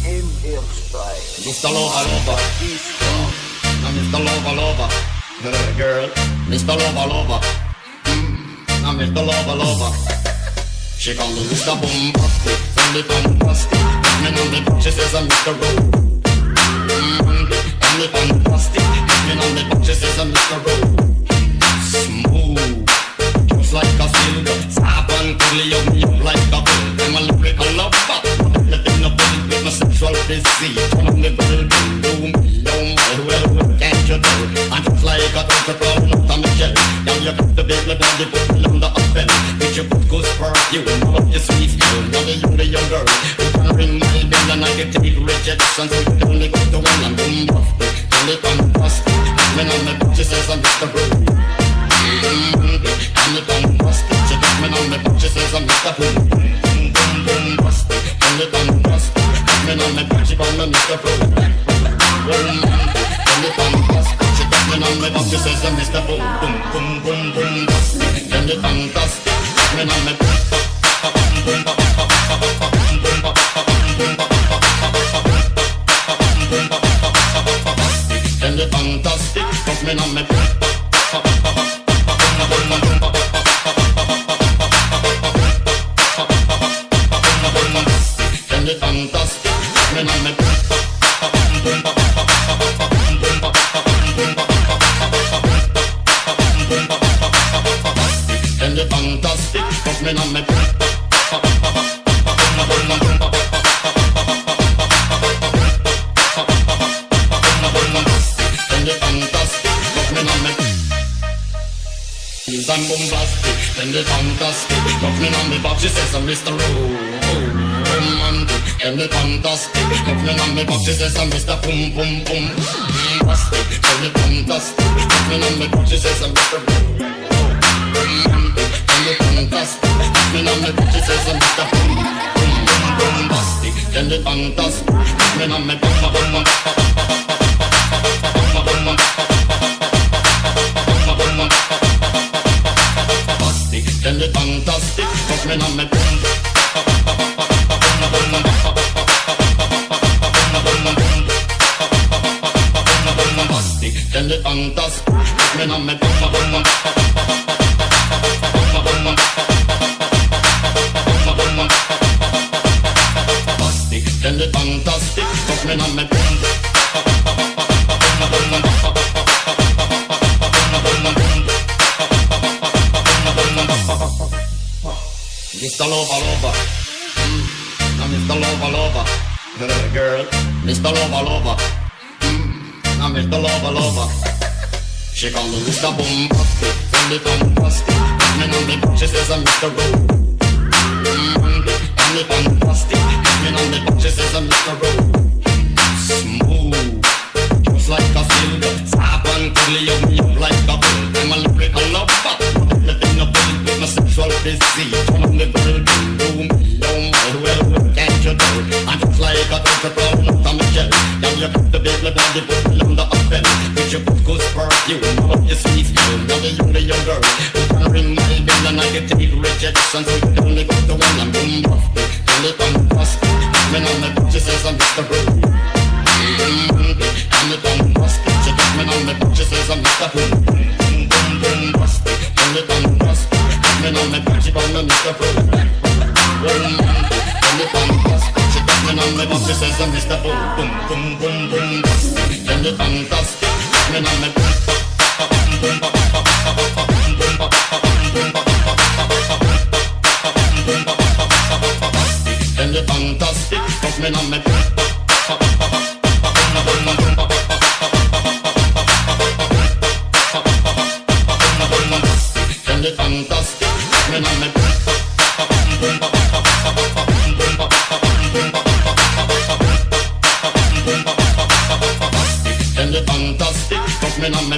Mr. Lover Lover, I'm Mr. Lover Lover, girl, Mr. Lover Lover, I'm Mr. Lover Lover. She call me Mr. Bombastic, send it fantastic. Me know me, she says I'm Mr. Rowe. Call me fantastic, me know me, she says I'm Mr. Rowe. Smooth, just like a silk, soft and cuddly, hug me up like a pill. I'm a lyrical lover, everything about with my sexual physique. Turn on the girl, do me, well, can't you tell? I'm just like a turtle crawling out of my shell. Now you got the big lip and the put me under a spell. With your good goes perfume, love your sweet smell. Now the young girl, you can ring my bell and I can take rejection. So you can only go to one and boom, busted. Tell it fantastic, when I'm a bitch, she says I'm Mr. Rowe. I'm the fantastic, she got me on the bitch, she says I'm Mr. Rowe. Boom, busted, tell it fantastic, me on the bitch, she call me Mr. Rowe. Tell it fantastic, she got me on the bitch, she says I'm Mr. Rowe. Boom, busted, tell it fantastic, me on the bitch. Tell it fantastic, put me on me. Tell it fantastic, put me on me. Tell it fantastic, put me on me. I'm bombastic, then the fantastic. Got me on me box, she says I'm Mr. Romantic. Then the fantastic, got me on me box, she says I'm Mr. Boom. Bombastic, then the fantastic. Got me on me box, she says I'm Mr. Romantic. Then the fantastic, got me on me box, she says I'm Mr. Bombastic. Then the fantastic, got me on me box, tell it fantastic, put me on me. Tell it fantastic, put me on me. Tell it fantastic, put me on me. Mr. Lover, I'm Mr. Lover, girl, Mr. Lover, I'm Mr. Lover. She call me Mr. Bombastic, send it fantastic. Me know me, she says I'm Mr. Rowe. I'm fantastic, me know me, she says I'm Mr. Rowe. Smooth, just like a silk, soft and cuddly, hug me up like a pill. I'm a lyrical lover, everything about with my sexual physique. Turn on the girl, do me, well, can't you tell? I'm just like a turtle crawling out of my shell. Now you got the big lip and the put me under a spell. With your good goes perfume, love your sweet smell. Now the young girl, you can ring my bell and I can take rejection. So you can only go to one and boom, busted. Tell it fantastic, me on the bitch, she says I'm Mr. Rowe. I'm the fantastic, she got me on the bitch, she says I'm Mr. Rowe. Boom, busted, tell it fantastic, me on the bitch, she call me Mr. Rowe. Tell it fantastic, she got me on the bitch, she says I'm Mr. Rowe. Boom, busted, tell it fantastic, me on the bitch. Tell it fantastic, put me on me. Tell it fantastic, put me on me. Tell it fantastic, put me on me.